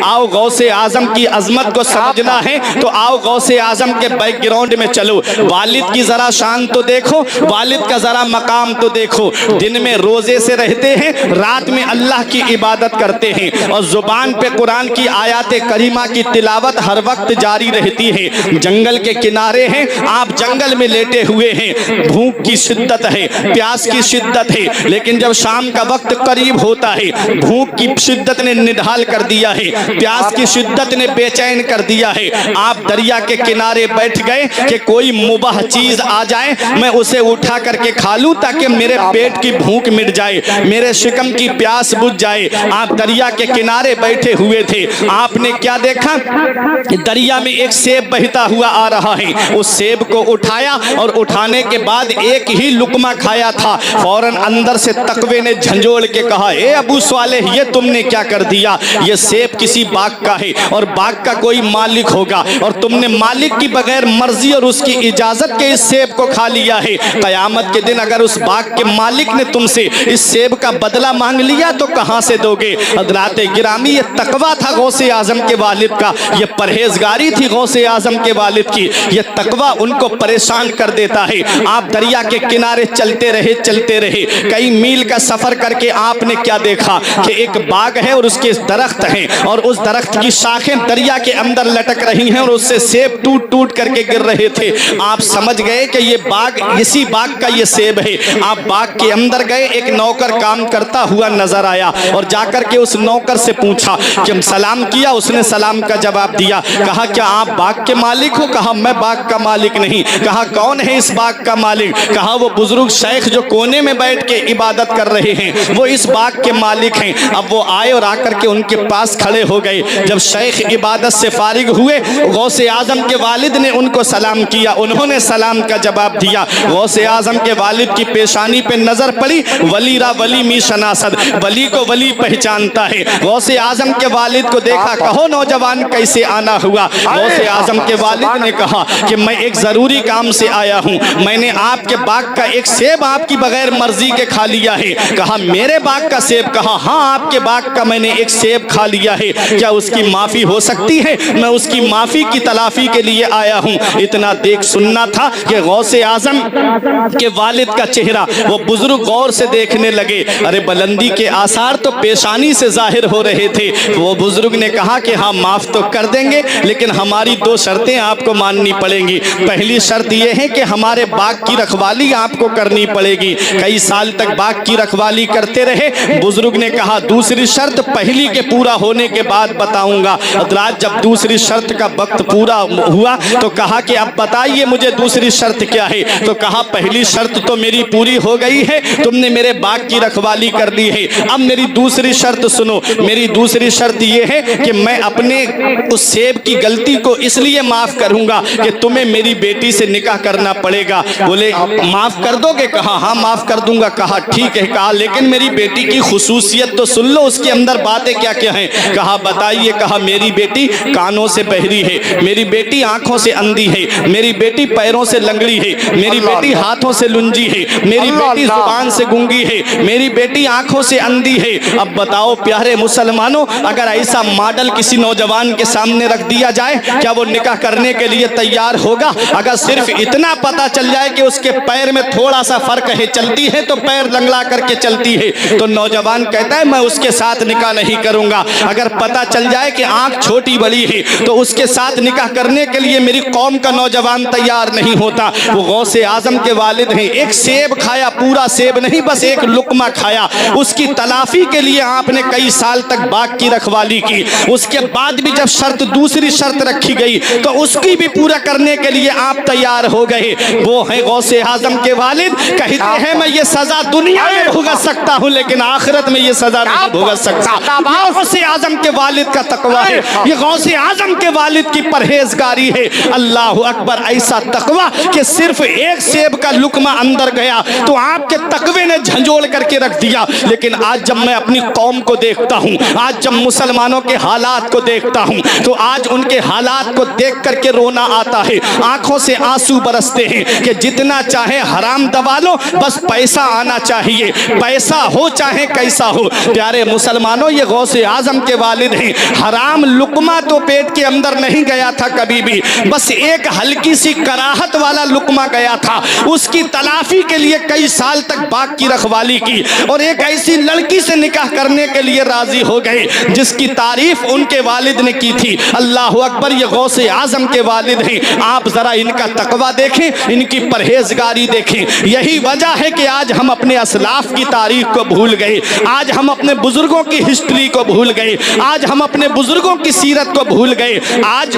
आओ गौसे आजम की अजमत को समझना है तो आओ गौसे आजम के बैकग्राउंड में चलो। वालिद की जरा शान तो देखो, वालिद का जरा मकाम तो देखो। दिन में रोजे से रहते हैं, रात में अल्लाह की इबादत करते हैं और जुबान पे कुरान की आयत करीमा की तिलावत हर वक्त जारी रहती है। जंगल के किनारे हैं, आप जंगल में लेटे हुए हैं, भूख की शिद्दत है, प्यास की शिद्दत है, लेकिन जब शाम का वक्त करीब होता है, भूख की शिद्दत ने निढाल कर दिया है, प्यास की शिद्दत ने बेचैन कर दिया है। आप दरिया के किनारे बैठ गए कि कोई मुबाह चीज आ जाए मैं उसे उठा करके खा लूं ताकि मेरे पेट की भूख मिट जाए, मेरे शिकम की प्यास बुझ जाए। आप दरिया के किनारे बैठे हुए थे, आपने क्या देखा कि दरिया में एक सेब बहता हुआ आ रहा है। उस सेब को उठाया और उठाने के बाद एक ही लुकमा खाया था, फौरन अंदर से तकवे ने झंझोड़ के कहा, ए अबू स्वालेह, ये तुमने क्या कर दिया? ये सेब किसी बाग का है और बाग का कोई मालिक होगा और तुमने मालिक की बगैर मर्जी और उसकी इजाजत के इस सेब को खा लिया है। कयामत के दिन अगर उस बाग के मालिक ने तुमसे इस सेब का बदला मांग लिया तो कहां से दोगे? हज़रात गिरामी, ये तकवा था गौसे आजम के वालिद का, ये परहेजगारी थी गौसे आजम के वालिद की। ये तकवा उनको परेशान कर देता है। आप दरिया के किनारे चलते रहे, कई मील का सफर करके आपने क्या देखा कि एक बाग है और उसके दरख्त हैं और उस दरख्त की शाखें दरिया के अंदर लटक रही हैं और उससे सेब टूट टूट करके गिर रहे थे। आप समझ गए कि ये बाग, इसी बाग का ये सेब है। आप बाग के अंदर गए, एक नौकर काम करता हुआ नजर आया और जाकर के उस नौकर से पूछा कि हम सलाम किया, उसने सलाम का जवाब दिया। कहा, क्या आप बाग के मालिक हो? कहा, मैं बाग का मालिक नहीं। कहा, कौन है इस बाग का मालिक? कहा, वो बुजुर्ग शेख जो कोने में बैठ के इबादत कर रहे हैं, वो इस बाग के मालिक हैं। अब वो आए और आकर के उनके पास खड़े हो गए। जब शेख इबादत से फारिग हुए, गौसे आजम के वालिद ने उनको सलाम किया, उन्होंने सलाम का जवाब दिया। गौसे आजम के वालिद की पेशानी पे नजर पड़ी, वली रा वली मी शनासद, वली को वली पहचानता है। गौसे आजम के वालिद को देखा, कहो नौजवान कैसे आना हुआ? गौसे आजम के वालिद ने कहा कि मैं एक जरूरी काम से आया हूँ, मैंने आपके बाग का एक सेब आपकी बगैर मर्जी के खा लिया है। कहा, मेरे बाग का सेब? कहा, हाँ, आपके बाग का मैंने एक सेब खा लिया है, क्या उसकी माफी हो सकती है? मैं उसकी माफी की तलाफी के लिए आया हूँ। इतना देख सुनना था कि गौसे आजम के वालिद का चेहरा वो बुजुर्ग गौर से देखने लगे। अरे बुलंदी के आसार तो पेशानी से जाहिर हो रहे थे। वो बुजुर्ग ने कहा कि हाँ, माफ तो कर देंगे, लेकिन हमारी दो शर्तें आपको माननी पड़ेंगी। पहली शर्त यह है कि हमारे बाग की रखवाली आपको करनी पड़ेगी। कई साल तक बाग की रखवाली करते रहे। बुजुर्ग ने कहा, दूसरी शर्त पहली के पूरा होने के बाद बताऊंगा। हज़रात, जब दूसरी शर्त का वक्त पूरा हुआ तो कहा कि अब बताइए मुझे दूसरी शर्त क्या है? तो कहा, पहली शर्त तो मेरी पूरी हो गई है, तुमने मेरे बाग की रखवाली कर ली है। अब मेरी दूसरी शर्त सुनो। मेरी दूसरी शर्त यह है कि मैं अपने उस सेब की गलती को इसलिए माफ करूंगा कि तुम्हें मेरी बेटी से निकाह करना पड़ेगा। बोले, माफ कर दोगे? कहा, हाँ, माफ कर दूंगा। कहा, ठीक है। कहा, लेकिन मेरी बेटी की खुसूसियत तो सुन लो, उसके अंदर बातें क्या क्या हैं? कहा, बताइए। कहा, मेरी बेटी कानों से बहरी है, मेरी बेटी आंखों से अंधी है, मेरी बेटी पैरों से लंगड़ी है, मेरी बेटी हाथों से लुंजी है, मेरी बेटी जुबान से गूंगी है, मेरी बेटी आंखों से अंधी है। अब बताओ प्यारे मुसलमानों, अगर ऐसा मॉडल किसी नौजवान के सामने रख दिया जाए, क्या वो निकाह करने के लिए तैयार होगा? अगर सिर्फ इतना पता चल जाए कि उसके पैर में थोड़ा सा फर्क है, चलती है तो पैर लंगड़ा करके चलती है, तो नौजवान कहता है मैं उसके साथ निकाह नहीं करूंगा। अगर पता चल जाए कि आंख छोटी बड़ी है तो उसके साथ निकाह करने के लिए मेरी कौम का नौजवान तैयार नहीं होता। वो गौसे आजम के वालिद हैं। एक सेब खाया, पूरा सेब नहीं, बस एक लुकमा खाया, उसकी तलाफी के लिए आपने कई साल तक बाग की रखवाली की। उसके बाद भी जब शर्त, दूसरी शर्त रखी गई तो उसकी भी पूरा करने के लिए आप तैयार हो गए। वो है गौसे आजम के वालिद। कहते हैं मैं ये सजा दुनिया में भुगत सकता हूँ लेकिन आखिरत में ये सजा नहीं भुगत सकता। गौसे आजम के वालिद का तकवा है, ये गौसे आजम के वालिद की परहेजगारी है। अल्लाह अकबर, ऐसा तकवा कि सिर्फ एक सेब का लुकमा अंदर गया तो आपके तकवे ने झंझोड़ करके रख दिया। लेकिन आज जब मैं अपनी कौम को देखता हूँ, आज जब मुसलमानों के हालात को देखता हूँ, तो आज उनके हालात को देख करके रोना आता है, आंखों से आंसू बरसते हैं कि जितना चाहे हराम दबा लो, बस पैसा आना चाहिए, पैसा हो चाहे कैसा हो। प्यारे मुसलमानों, ये गौसे आजम के वालिद वालिद हैं, हराम लुकमा तो पेट के अंदर नहीं गया था कभी भी, बस एक हल्की सी कराहत वाला लुकमा गया था, उसकी तलाफी के लिए कई साल तक बाग की रखवाली की और एक ऐसी लड़की से निकाह करने के लिए राजी हो गए जिसकी तारीफ उनके वालिद ने की थी। अल्लाह अकबर, ये गौसे आजम के वालिद हैं। आप जरा इनका तकवा देखें, इनकी परहेजगारी देखें। यही वजह है कि आज हम अपने असलाफ की तारीख को भूल गए, आज हम अपने बुजुर्गों की हिस्ट्री को भूल गए, आज हम अपने बुजुर्गों की सीरत को भूल गए। आज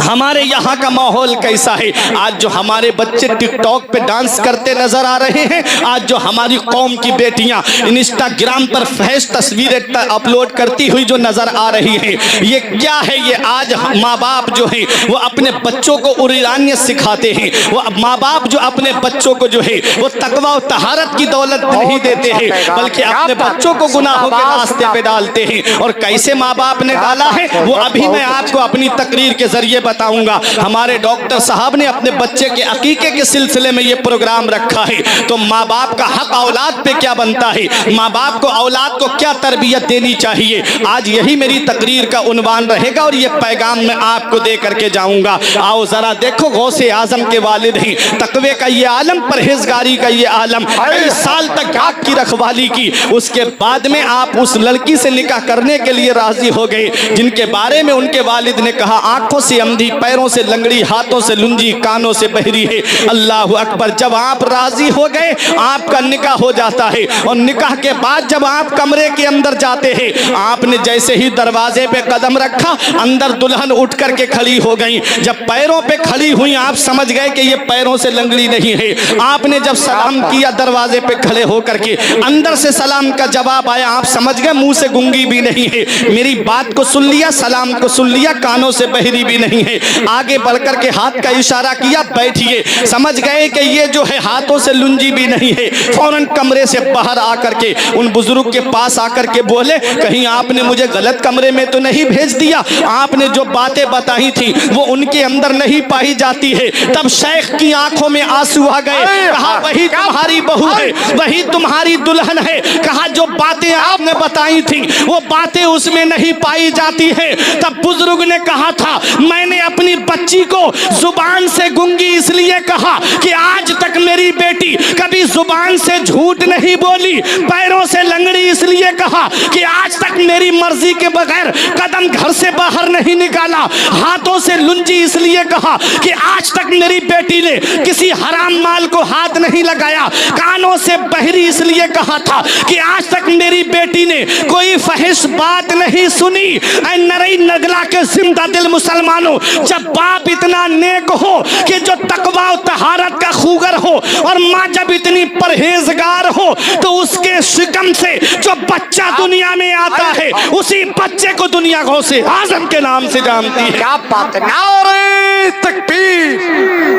हमारे यहाँ का माहौल कैसा है? आज जो हमारे बच्चे टिकटॉक पे डांस करते नजर आ रहे हैं, आज जो हमारी कौम की बेटियां इंस्टाग्राम पर फैश तस्वीरें अपलोड करती हुई जो नजर आ रही हैं, ये क्या है? ये आज माँ बाप जो हैं वो अपने बच्चों को उरियानियत सिखाते हैं, वो माँ बाप जो अपने बच्चों को जो है वो तकवा और तहारत की दौलत नहीं देते हैं, बल्कि अपने बच्चों को गुनाहों के रास्ते पे डालते हैं। और कैसे माँ बाप ने डाला है वो अभी मैं आपको अपनी तकरीर के जरिए बताऊंगा। हमारे डॉक्टर साहब ने अपने बच्चे के अकीके के सिलसिले में ये प्रोग्राम रखा है, तो माँ बाप का हक औलाद पे क्या बनता है, माँ बाप को औलाद को क्या तरबियत देनी चाहिए, आज यही मेरी तकरीर का उन्वान रहेगा और ये पैगाम मैं आपको दे करके जाऊंगा। आओ जरा देखो, गौसे आजम के वालिद हैं, तकवे का ये आलम, परहेजगारी का ये आलम, कई साल तक आग की रखवाली की, उसके बाद में आप उस लड़की से निकाह करने के लिए राजी हो गए जिनके बारे में उनके वालिद ने कहा आंखों से अंधी, पैरों से लंगड़ी, हाथों से लुंजी, कानों से बहरी है। अल्लाह अकबर, जब आप राजी हो गए आपका निकाह हो जाता है और निकाह के बाद जब आप कमरे के अंदर जाते हैं, आपने जैसे ही दरवाजे पे कदम रखा अंदर दुल्हन उठ करके खड़ी हो गई। जब पैरों पे खड़ी हुई आप समझ गए कि ये पैरों से लंगड़ी नहीं है। आपने जब सलाम किया दरवाजे पे खड़े होकर के, अंदर से सलाम का जवाब आया, आप समझ गए मुंह से गूंगी भी नहीं है, मेरी बात को सुन लिया, सलाम को सुन लिया, कानों से बहरी भी नहीं है। आगे बढ़कर के हाथ का इशारा किया, बैठिए, समझ गए कि ये जो है हाथों से लुंजी भी नहीं है। फौरन कमरे से बाहर आकर के उन बुजुर्ग के पास आकर के बोले, कहीं आपने मुझे गलत कमरे में तो नहीं भेज दिया, आपने जो बातें बताई थी वो उनके अंदर नहीं पाई जाती है। तब शेख की आंखों में आंसू आ गए, कहा वही तुम्हारी बहू है, वही तुम्हारी दुल्हन है, कहा जो बातें आपने बताई थी वो बातें उसमें नहीं पाई जाती है। तब बुजुर्ग ने कहा था, मैंने अपनी बच्ची को जुबान से गूंगी इसलिए कहा कि आज तक मेरी बेटी कभी जुबान से झूठ नहीं बोली, पैरों से लंगड़ी इसलिए कहा कि आज तक मेरी मर्जी के बगैर कदम घर से बाहर नहीं निकाला, हाथों से लुंजी इसलिए कहा कि आज तक मेरी बेटी ने किसी हराम माल को हाथ नहीं लगाया, कानों से बहरी इसलिए कहा था कि आज तक मेरी बेटी ने कोई फहिश बात नहीं सुनी। ऐ नरई नगला के जिंदा दिल मुसलमानों, जब बाप इतना नेक हो कि जो तकवा और तहारत का खूगर हो और माँ जब इतनी परहेजगार हो, तो उसके शिकम से जो बच्चा दुनिया में आता है उसी बच्चे को दुनिया गौसे आजम के नाम से जानती है। क्या बात है, नारे तकबीर,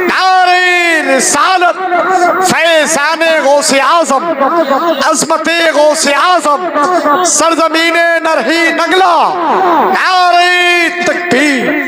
नारे रिसालत, फैज़ाने गौसे आजम, अज़मते गौसे आजम, सरज़मीने नरही नगला, नारे तकबीर।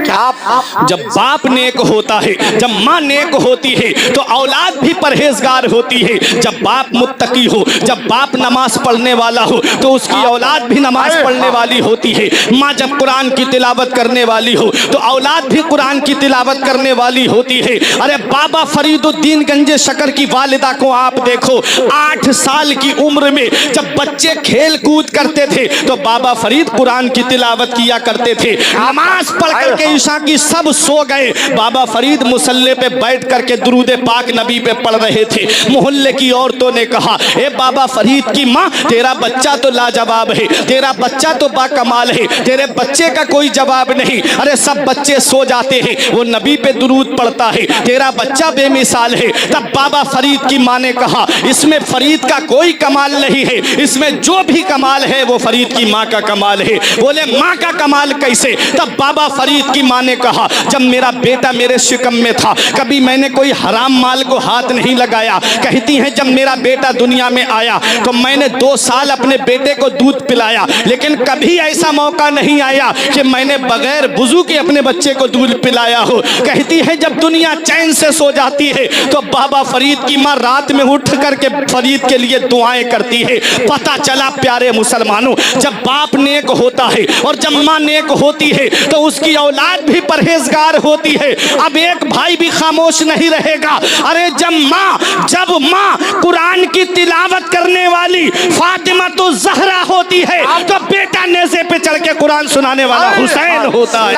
क्या जब बाप नेक होता है, जब माँ नेक होती है तो औलाद भी परहेजगार होती है। जब बाप मुत्तकी हो, जब बाप नमाज पढ़ने वाला हो तो उसकी औलाद भी नमाज पढ़ने वाली होती है। माँ जब कुरान की तिलावत करने वाली हो तो औलाद भी कुरान की तिलावत करने वाली होती है। अरे बाबा फरीदुद्दीन गंजे शकर की वालिदा को आप देखो, 8 साल की उम्र में जब बच्चे खेल कूद करते थे तो बाबा फरीद कुरान की तिलावत किया करते थे। नमाज पढ़ करके ईशा की सब सो गए, बाबा फरीद मुसल्ले पे बैठ करके दुरूद पाक नबी पे पढ़ रहे थे। मोहल्ले की औरतों ने कहा, ए बाबा फरीद की माँ, तेरा बच्चा तो लाजवाब है, तेरा बच्चा तो बाकमाल है, तेरे बच्चे का कोई जवाब नहीं। अरे सब बच्चे सो जाते हैं, वो नबी पे दुरूद पढ़ता है, तेरा बच्चा बेमिसाल है। तब बाबा फरीद की माँ ने कहा, इसमें फरीद का कोई कमाल नहीं है, इसमें जो भी कमाल है वो फरीद की माँ का कमाल है। बोले माँ का कमाल कैसे? तब बाबा फरीद की माँ ने कहा, جب میرا بیٹا میرے شکم میں تھا کبھی میں نے کوئی حرام مال کو ہاتھ نہیں لگایا. کہتی ہیں جب میرا بیٹا دنیا میں آیا تو میں نے 2 سال اپنے بیٹے کو دودھ پلایا, لیکن کبھی ایسا موقع نہیں آیا کہ میں نے بغیر وضو کے اپنے بچے کو دودھ پلایا ہو. کہتی ہے جب دنیا چین سے سو جاتی ہے تو بابا فرید کی ماں رات میں اٹھ کر کے فرید کے لیے دعائیں کرتی ہے. پتہ چلا پیارے مسلمانوں, جب باپ نیک ہوتا ہے اور جب ماں نیک ہوتی ہے تو اس کی اولاد بھی پرہیزگار ہوتی ہے. اب ایک بھائی بھی خاموش نہیں رہے گا. ارے جب ماں قرآن کی تلاوت کرنے والی فاطمہ تو زہرا ہوتی ہے تو بیٹا نیزے پہ چڑھ کے قرآن سنانے والا حسین ہوتا ہے.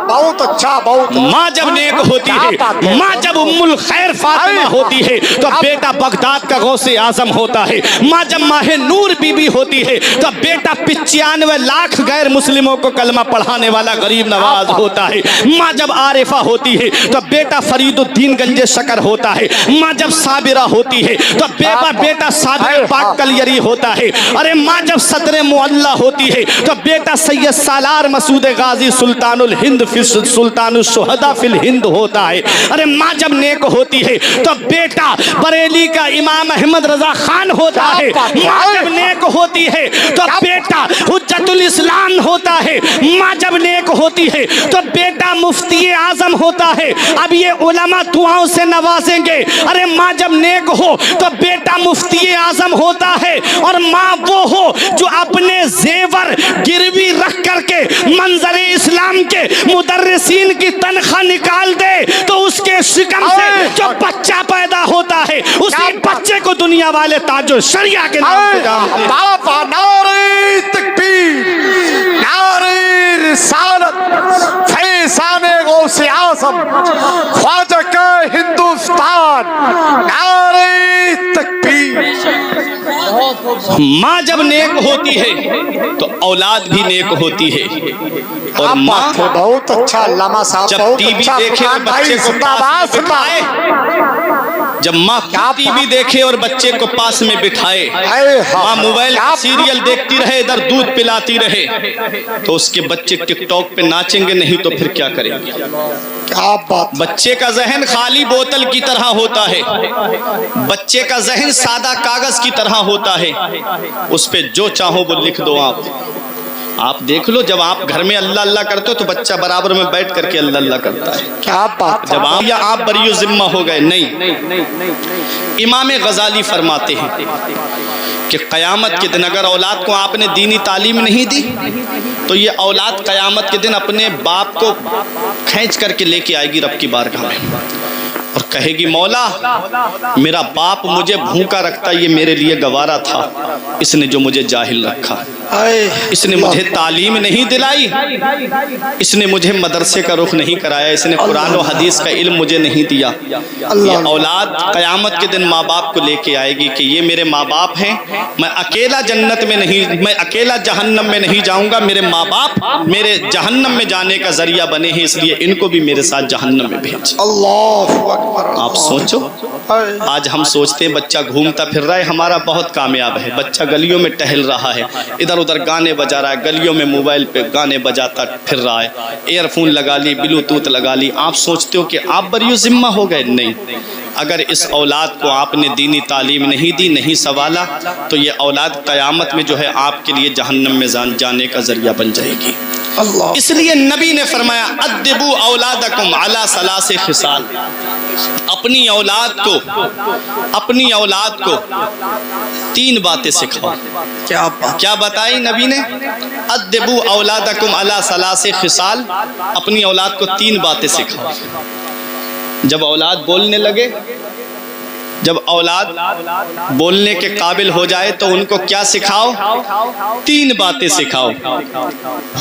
بہت اچھا, بہت. ماں جب نیک ہوتی ہے, ماں جب ام الخیر فاطمہ ہوتی ہے تو بیٹا بغداد کا غوث اعظم ہوتا ہے. ماں جب ماہ نور بی بی ہوتی ہے تو بیٹا 95 لاکھ غیر مسلموں کو کلمہ پڑھانے والا غریب نواز ہوتا ہے. ماں جب عارفہ ہوتی ہے تو بیٹا فرید الدین گنج شکر ہوتا ہے. ماں جب صابرہ ہوتی ہے تو بیٹا صابر پاک کلیری ہوتا ہے. ارے ماں جب صدر معلّہ ہوتی ہے تو بیٹا سید سالار مسعود غازی سلطان الہند سلطان الشہداء فی الہند ہوتا ہے. ارے ماں جب نیک ہوتی ہے تو بیٹا بریلی کا امام احمد رضا خان ہوتا ہے. ماں جب نیک ہوتی ہے تو بیٹا حجت الاسلام ہوتا ہے. ماں جب نیک ہوتی ہے تو بیٹا مفتی اعظم ہوتا ہے. اب یہ علماء دعاؤں سے نوازیں گے. ارے ماں جب نیک ہو تو بیٹا مفتی اعظم ہوتا ہے, اور ماں وہ ہو جو اپنے زیور گروی رکھ کر کے منظر اسلام کے مدرسین کی تنخواہ نکال دے تو اس کے شکم سے جو بچہ پیدا ہوتا ہے اسی بچے کو دنیا والے تاج الشریعہ کے نام سے جانتے ہیں. نعرہ تکبیر, نعرہ رسالت, فیضان غوث اعظم, خواجہ کا ہندوستان, نعرہ تکبیر. ماں جب نیک ہوتی ہے تو اولاد بھی نیک ہوتی ہے. اور ماں بہت اچھا علامہ صاحب, جب ٹی وی دیکھے اور بچے کو پاس میں بٹھائے, جب ماں ٹی وی دیکھے اور بچے کو پاس میں بٹھائے, ماں موبائل سیریل دیکھتی رہے ادھر دودھ پلاتی رہے تو اس کے بچے ٹک ٹاک پہ ناچیں گے نہیں تو پھر کیا کریں گے؟ بچے کا ذہن خالی بوتل کی طرح ہوتا ہے, بچے کا ذہن سادہ کاغذ کی طرح ہوتا ہے, اس پہ جو چاہو وہ لکھ دو. آپ دیکھ لو, جب آپ گھر میں اللہ اللہ کرتے ہو تو بچہ برابر میں بیٹھ کر کے اللہ اللہ کرتا ہے. کیا بات, جب آپ بری ذمہ ہو گئے. نہیں, امام غزالی فرماتے ہیں کہ قیامت کے دن اگر اولاد کو آپ نے دینی تعلیم نہیں دی تو یہ اولاد قیامت کے دن اپنے باپ کو کھینچ کر کے لے کے آئے گی رب کی بارگاہ میں اور کہے گی مولا میرا باپ مجھے بھوکا رکھتا, یہ میرے لیے گوارا تھا, اس نے جو مجھے جاہل رکھا, اس نے مجھے تعلیم نہیں دلائی, اس نے مجھے مدرسے کا رخ نہیں کرایا, اس نے قرآن و حدیث کا علم مجھے نہیں دیا. یہ اولاد قیامت کے دن ماں باپ کو لے کے آئے گی کہ یہ میرے ماں باپ ہیں, میں اکیلا جنت میں نہیں, میں اکیلا جہنم میں نہیں جاؤں گا, میرے ماں باپ میرے جہنم میں جانے کا ذریعہ بنے ہیں, اس لیے ان کو بھی میرے ساتھ جہنم میں بھیج. اللہ آپ سوچو, آج ہم سوچتے ہیں بچہ گھومتا پھر رہا ہے, ہمارا بہت کامیاب ہے, بچہ گلیوں میں ٹہل رہا ہے, ادھر ادھر گانے بجا رہا ہے, گلیوں میں موبائل پہ گانے بجاتا پھر رہا ہے, ایئر فون لگا لی, بلوٹوتھ لگا لی. آپ سوچتے ہو کہ آپ بری ذمہ ہو گئے. نہیں, اگر اس اولاد کو آپ نے دینی تعلیم نہیں دی, نہیں سنبھالا تو یہ اولاد قیامت میں جو ہے آپ کے لیے جہنم میں جانے کا ذریعہ بن جائے گی. اس لیے نبی نے فرمایا ادبو اولادکم علی ثلاث خصال, اپنی اولاد کو 3 باتیں سکھاؤ. کیا بتائی نبی نے؟ ادبو اولادکم علی ثلاث خصال, اپنی اولاد کو 3 باتیں سکھاؤ. جب اولاد بولنے لگے, جب اولاد بولنے کے قابل ہو جائے تو ان کو کیا سکھاؤ؟ 3 باتیں سکھاؤ.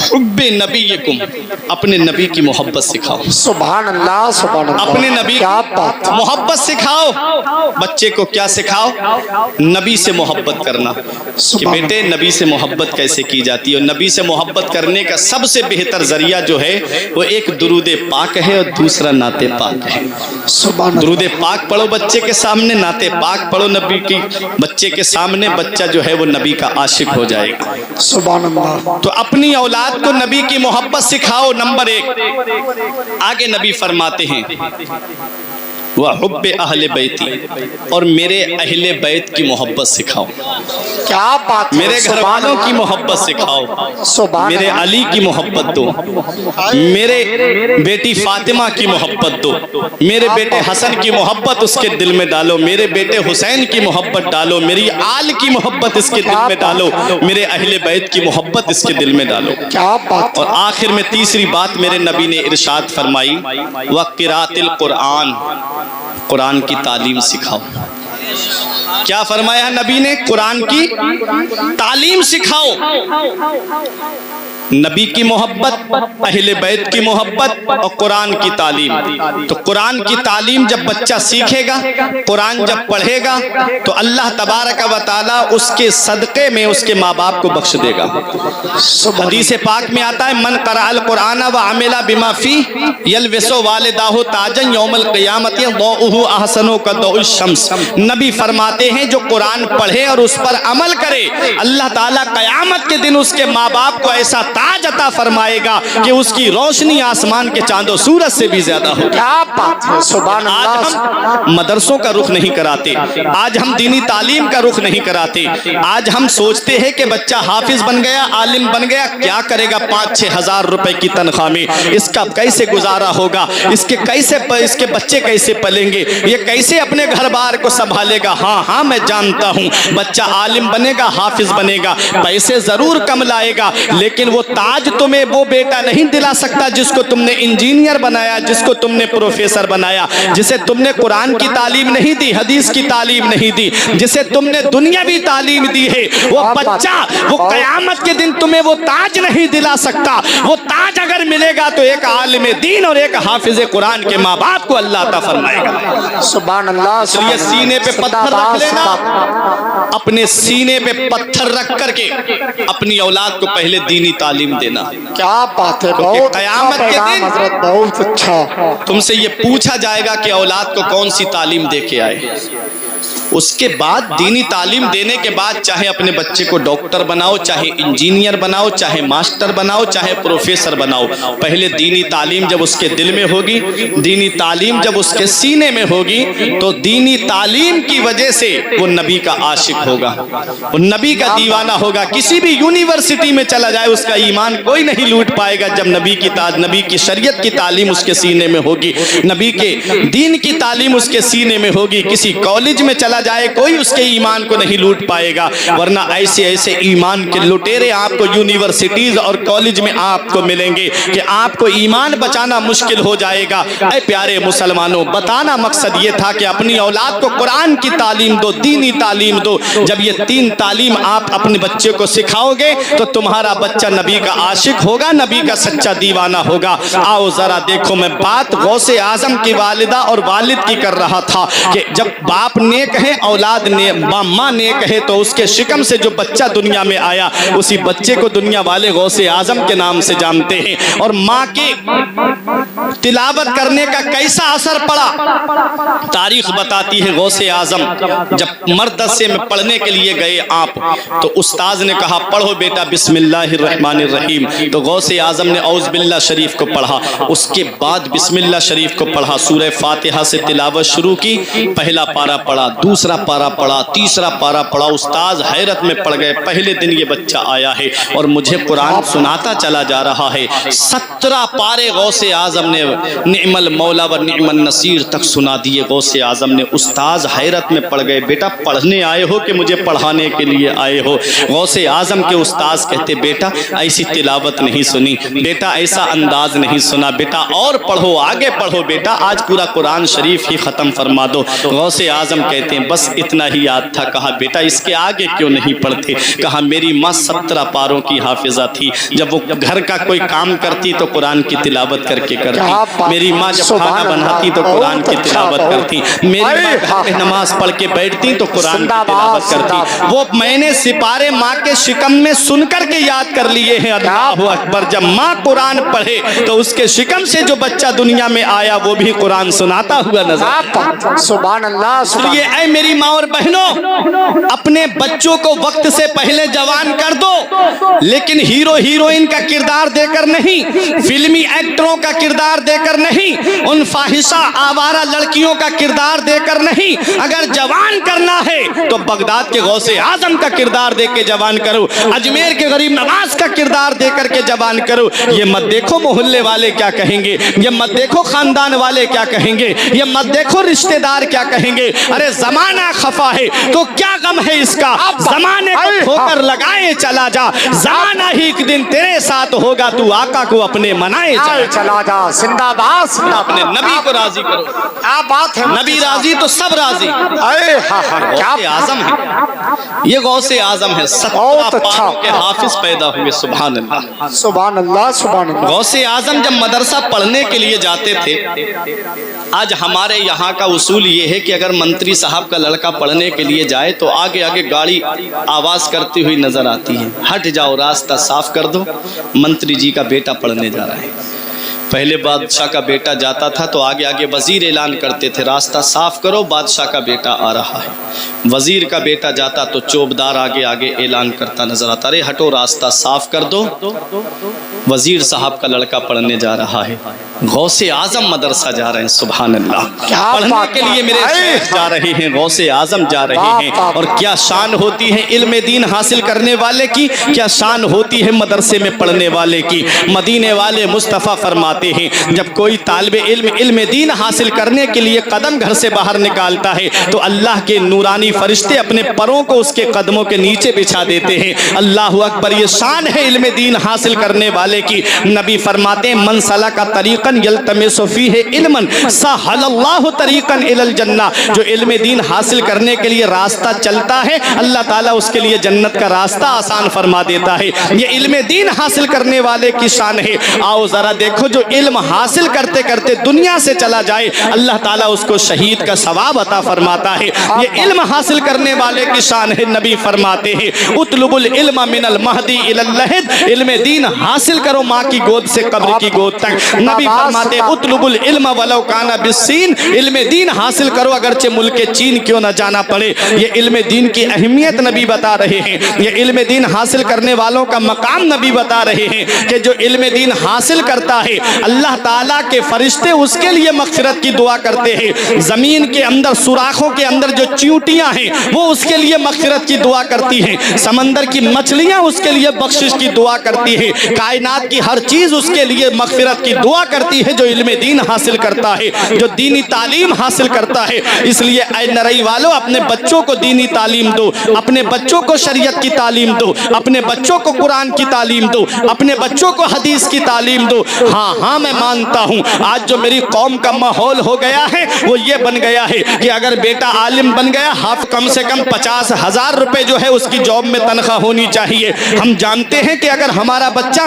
حب نبیکم, اپنے نبی کی محبت سکھاؤ. سبحان اللہ, سبحان اللہ, اپنے نبی کی محبت سکھاؤ. بچے کو کیا سکھاؤ؟ نبی سے محبت کرنا, کہ بیٹے نبی سے محبت کیسے کی جاتی ہے. اور نبی سے محبت کرنے کا سب سے بہتر ذریعہ جو ہے وہ ایک درود پاک ہے اور دوسرا نعت پاک ہے. درود پاک پڑھو بچے کے سامنے, سامنے نعت پاک پڑھو نبی کی، بچے کے سامنے بچہ جو ہے وہ نبی کا عاشق ہو جائے گا۔ سبحان اللہ۔ تو اپنی اولاد کو نبی کی محبت سکھاؤ، نمبر 1۔ آگے نبی فرماتے ہیں وَحُبِّ أَهْلِ بَيْتِ، اور میرے اہل بیت کی محبت سکھاؤ، کیا بات ہے، میرے گھر والوں کی محبت سکھاؤ، سبحان میرے اللہ۔ علی کی محبت دو، میرے بیٹی فاطمہ کی محبت دو، میرے بیٹے حسن کی محبت اس کے دل میں ڈالو، میرے بیٹے حسین کی محبت ڈالو، میری آل کی محبت اس کے دل میں ڈالو، میرے اہل بیت کی محبت اس کے دل میں ڈالو۔ کیا بات اور آخر میں تیسری بات میرے نبی نے ارشاد فرمائی وَقِرَاتِ القرآن، قرآن کی تعلیم سکھاؤ۔ کیا فرمایا نبی نے؟ قرآن کی تعلیم سکھاؤ۔ نبی کی محبت، اہل بیت کی محبت اور قرآن کی تعلیم۔ تو قرآن کی تعلیم جب بچہ سیکھے گا، قرآن جب پڑھے گا، تو اللہ تبارک و تعالیٰ اس کے صدقے میں اس کے ماں باپ کو بخش دے گا۔ حدیث پاک میں آتا ہے من قرأ القرآن وعمل بما فیہ یلبس والدہ تاجا یوم القیامت ضوءہ احسن کضوء الشمس۔ نبی فرماتے ہیں جو قرآن پڑھے اور اس پر عمل کرے، اللہ تعالیٰ قیامت کے دن اس کے ماں باپ کو ایسا تاج عطا فرمائے گا کہ اس کی روشنی آسمان کے چاند و سورج سے بھی زیادہ ہوگی۔ کیا بات ہے، سبحان آج اللہ۔ ہم مدرسوں کا رخ نہیں کراتے، آج ہم دینی تعلیم کا رخ نہیں کراتے، آج ہم سوچتے ہیں کہ بچہ حافظ بن گیا، عالم بن گیا، کیا کرے گا 5-6 ہزار روپے کی تنخواہ میں، اس کا کیسے گزارا ہوگا، اس کے بچے کیسے پلیں گے، یہ کیسے اپنے گھر بار کو سنبھالے گا۔ ہاں میں جانتا ہوں بچہ عالم بنے گا، حافظ بنے گا، پیسے ضرور کم لائے گا، لیکن وہ تاج تمہیں وہ بیٹا نہیں دلا سکتا جس کو تم نے انجینئر بنایا، جس کو تم نے پروفیسر بنایا، جسے تم نے قرآن کی تعلیم نہیں دی، حدیث کی تعلیم نہیں دی، جسے تم نے دنیاوی تعلیم دی ہے۔ وہ بچہ وہ قیامت کے دن تمہیں وہ تاج نہیں دلا سکتا۔ وہ تاج اگر ملے گا تو ایک عالم دین اور ایک حافظ قرآن کے ماں باپ کو اللہ عطا فرمائے گا۔ سبحان اللہ۔ تو یہ سینے پہ پتھر رکھ لینا، اپنے سینے پہ پتھر رکھ کر کے اپنی اولاد کو پہلے دینی تعلیم دینا۔ کیا بات ہے، بہت قیامت کے دن حضرت، بہت اچھا۔ تم سے یہ پوچھا جائے گا کہ اولاد کو کون سی تعلیم دے کے آئے، اس کے بعد دینی تعلیم دینے کے بعد چاہے اپنے بچے کو ڈاکٹر بناؤ، چاہے انجینئر بناؤ، چاہے ماسٹر بناؤ، چاہے پروفیسر بناؤ، پہلے دینی تعلیم جب اس کے دل میں ہوگی، دینی تعلیم جب اس کے سینے میں ہوگی، تو دینی تعلیم کی وجہ سے وہ نبی کا عاشق ہوگا، وہ نبی کا دیوانہ ہوگا۔ کسی بھی یونیورسٹی میں چلا جائے اس کا ایمان کوئی نہیں لوٹ پائے گا جب نبی کی شریعت کی تعلیم اس کے سینے میں ہوگی، نبی کے دین کی تعلیم اس کے سینے میں ہوگی۔ کسی کالج میں چلا جائے کوئی اس کے ایمان کو نہیں لوٹ پائے گا، ورنہ ایسے ایمان کے لٹیرے آپ کو یونیورسٹیز اور کالج میں آپ کو ملیں گے کہ آپ کو ایمان بچانا مشکل ہو جائے گا۔ اے پیارے مسلمانوں، بتانا مقصد یہ تھا کہ اپنی اولاد کو قرآن کی تعلیم دو، دینی تعلیم دو۔ جب یہ 3 تعلیم آپ اپنے بچے کو سکھاؤ گے تو تمہارا بچہ نبی کا عاشق ہوگا، نبی کا سچا دیوانہ ہوگا۔ آؤ ذرا دیکھو، میں بات غوث اعظم کی والدہ اور والد کی کر رہا تھا کہ جب باپ نیک ہے، اولاد نے، ماں نیک ہے، تو اس کے شکم سے جو بچہ دنیا میں آیا اسی بچے کو دنیا والے غوث اعظم کے نام سے جانتے ہیں۔ اور ماں کی تلاوت کرنے کا کیسا اثر پڑا، تاریخ بتاتی ہے غوث اعظم جب مدرسے میں پڑھنے کے لیے گئے آپ، تو استاذ نے کہا پڑھو بیٹا بسم اللہ الرحمن الرحیم، تو غوث اعظم نے اعوذ باللہ شریف کو پڑھا، اس کے بعد بسم اللہ شریف کو پڑھا، سورہ فاتحہ سے تلاوت شروع کی، پہلا پارہ پڑھا، دوسرا پارہ پڑھا، تیسرا پارہ پڑھا، استاذ حیرت میں پڑ گئے، پہلے دن یہ بچہ آیا ہے اور مجھے قرآن سناتا چلا جا رہا ہے۔ 17 پارے غوث اعظم نے نعم المولا و نعم النصیر تک سنا دیے غوث اعظم نے۔ استاذ حیرت میں پڑ گئے، بیٹا پڑھنے آئے ہو کہ مجھے پڑھانے کے لیے آئے ہو؟ غوث اعظم کے استاذ کہتے بیٹا ایسی تلاوت نہیں سنی، بیٹا ایسا انداز نہیں سنا، بیٹا اور پڑھو، آگے پڑھو بیٹا، آج پورا قرآن شریف ہی ختم فرما دو۔ غوث اعظم کہتے ہیں بس اتنا ہی یاد تھا۔ کہا بیٹا اس کے آگے کیوں نہیں پڑھتے؟ کہا میری ماں 17 پاروں کی حافظہ تھی، جب وہ گھر کا کوئی کام کرتی تو قرآن کی تلاوت کر کے کرتی، میری ماں جب کھانا بناتی تو قرآن کی تلاوت کرتی، میری ماں گھر میں نماز پڑھ کے بیٹھتی تو قرآن کی تلاوت کرتی۔ وہ میں نے سپارے ماں کے شکم میں سن کر کے یاد کر لیے ہیں۔ اللہ اکبر! جب ماں قرآن پڑھے تو اس کے شکم سے جو بچہ دنیا میں آیا وہ بھی قرآن سناتا ہوا نظر آتا۔ سبحان اللہ۔ یہ اے میری ماں اور بہنوں، اپنے بچوں کو وقت سے پہلے جوان کر دو، لیکن ہیرو ہیروئن کا کردار دے کر نہیں، فلمی ایکٹروں کا کردار دے کر نہیں، ان فاحشہ آوارہ لڑکیوں کا کردار دے کر نہیں۔ اگر جوان کرنا ہے تو بغداد کے غوث اعظم کا کردار دے کے جوان کرو، اجمیر کے غریب نواز کا کردار دے کر کے جوان کرو۔ یہ مت دیکھو محلے والے کیا کہیں گے، یہ مت دیکھو خاندان والے کیا کہیں گے، یہ مت دیکھو رشتہ دار کیا کہیں گے۔ ارے زمانہ خفا ہے تو کیا غم ہے اس کا، زمانے کو ٹھوکر لگائے چلا جا، زمانہ ہی ایک دن تیرے ساتھ ہوگا، تو آقا کو اپنے منائے چلا جا۔ زندہ باد، اپنے نبی کو راضی کرو۔ کیا بات ہے، نبی راضی تو سب راضی۔ کیا غوث اعظم ہے، یہ غوث اعظم ہے، 17 پاروں کے حافظ پیدا ہوئے۔ سبحان اللہ، سبحان اللہ، سبحان اللہ۔ غوث اعظم جب مدرسہ پڑھنے کے لیے جاتے تھے، آج ہمارے یہاں کا اصول یہ ہے کہ اگر منتری صاحب کا لڑکا پڑھنے کے لیے جائے تو آگے آگے گاڑی آواز کرتی ہوئی نظر آتی ہے، ہٹ جاؤ راستہ صاف کر دو، منتری جی کا بیٹا پڑھنے جا رہا ہے۔ پہلے بادشاہ کا بیٹا جاتا تھا تو آگے آگے وزیر اعلان کرتے تھے راستہ صاف کرو بادشاہ کا بیٹا آ رہا ہے۔ وزیر کا بیٹا جاتا تو چوبدار آگے آگے اعلان کرتا نظر آتا، ارے ہٹو راستہ صاف کر دو، وزیر صاحب کا لڑکا پڑھنے جا رہا ہے، غوث اعظم مدرسہ جا رہے ہیں۔ سبحان اللہ، پڑھنے کے لیے میرے شیخ جا رہے ہیں، غوث اعظم جا رہے ہیں، اور کیا شان ہوتی ہے علم دین حاصل کرنے والے کی، کیا شان ہوتی ہے مدرسے میں پڑھنے والے کی۔ مدینے والے مصطفیٰ فرماتے ہیں جب کوئی طالب علم علم دین حاصل کرنے کے لیے قدم گھر سے باہر نکالتا ہے تو اللہ کے نورانی فرشتے اپنے پروں کو اس کے قدموں کے نیچے بچھا دیتے ہیں۔ اللہ اکبر! یہ شان ہے علم دین حاصل کرنے والے کی۔ نبی فرماتے ہیں من سلک طریقا یلتمس فیہ علما سہل اللہ طریقا الی الجنہ، جو علم دین حاصل کرنے کے لیے راستہ چلتا ہے اللہ تعالیٰ اس کے لیے جنت کا راستہ آسان فرما دیتا ہے۔ یہ علم دین حاصل کرنے والے کی شان ہے۔ آؤ ذرا دیکھو جو علم حاصل کرتے کرتے دنیا سے چلا جائے اللہ تعالیٰ اس کو شہید کا ثواب عطا فرماتا ہے۔ یہ علم حاصل کرنے والے کی شان ہے۔ نبی فرماتے ہیں اطلب العلم من المہدی الی اللحد، علم دین حاصل کرو ماں کی گود سے قبر کی گود تک۔ نبی فرماتے ہیں اطلب العلم ولو کان بالصین، علم دین حاصل کرو اگرچہ ملک چین کیوں نہ جانا پڑے۔ یہ علم دین کی اہمیت نبی بتا رہے ہیں، یہ علم دین حاصل کرنے والوں کا مقام نبی بتا رہے ہیں کہ جو علم دین حاصل کرتا ہے اللہ تعالیٰ کے فرشتے اس کے لیے مغفرت کی دعا کرتے ہیں۔ زمین کے اندر سوراخوں کے اندر جو چیونٹیاں ہیں وہ اس کے لیے مغفرت کی دعا کرتی ہیں، سمندر کی مچھلیاں اس کے لیے بخشش کی دعا کرتی ہیں، کائنات کی ہر چیز اس کے لیے مغفرت کی دعا کرتی ہے جو علم دین حاصل کرتا ہے، جو دینی تعلیم حاصل کرتا ہے۔ اس لیے اے نرئی والو اپنے بچوں کو دینی تعلیم دو، اپنے بچوں کو شریعت کی تعلیم دو، اپنے بچوں کو قرآن کی تعلیم دو، اپنے بچوں کو حدیث کی تعلیم دو۔ ہاں میں مانتا ہوں آج جو میری قوم کا ماحول ہو گیا ہے وہ یہ بن گیا ہے کہ اگر بیٹا عالم بن گیا کم سے کم 50,000 روپے جو ہے اس کی جاب میں تنخواہ ہونی چاہیے۔ ہم جانتے ہیں کہ اگر ہمارا بچہ